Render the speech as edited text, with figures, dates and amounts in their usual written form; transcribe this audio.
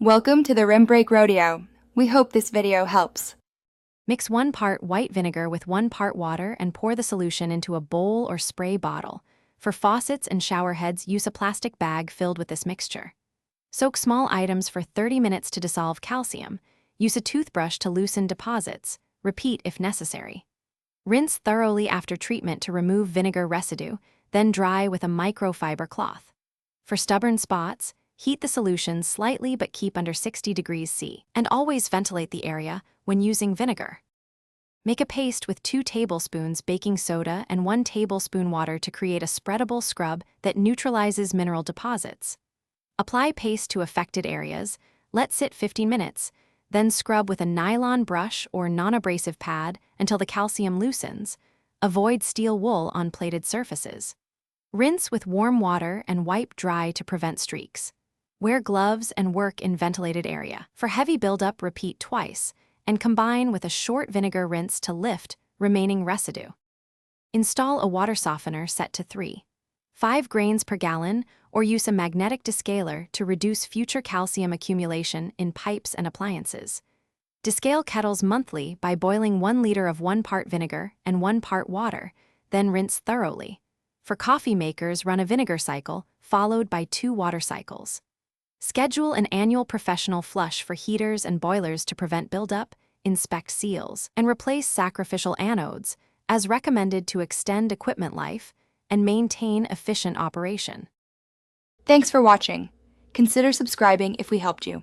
Welcome to the Rim Break Rodeo. We hope this video helps. Mix 1 part white vinegar with 1 part water and pour the solution into a bowl or spray bottle. For faucets and shower heads, use a plastic bag filled with this mixture. Soak small items for 30 minutes to dissolve calcium. Use a toothbrush to loosen deposits. Repeat if necessary. Rinse thoroughly after treatment to remove vinegar residue, then dry with a microfiber cloth. For stubborn spots, heat the solution slightly but keep under 60 degrees C, and always ventilate the area when using vinegar. Make a paste with 2 tablespoons baking soda and 1 tablespoon water to create a spreadable scrub that neutralizes mineral deposits. Apply paste to affected areas, let sit 15 minutes, then scrub with a nylon brush or non-abrasive pad until the calcium loosens. Avoid steel wool on plated surfaces. Rinse with warm water and wipe dry to prevent streaks. Wear gloves and work in ventilated area. For heavy buildup, repeat twice, and combine with a short vinegar rinse to lift remaining residue. Install a water softener set to 3.5 grains per gallon, or use a magnetic descaler to reduce future calcium accumulation in pipes and appliances. Descale kettles monthly by boiling 1 liter of 1 part vinegar and 1 part water, then rinse thoroughly. For coffee makers, run a vinegar cycle, followed by 2 water cycles. Schedule an annual professional flush for heaters and boilers to prevent buildup, inspect seals, and replace sacrificial anodes, as recommended to extend equipment life and maintain efficient operation. Thanks for watching. Consider subscribing if we helped you.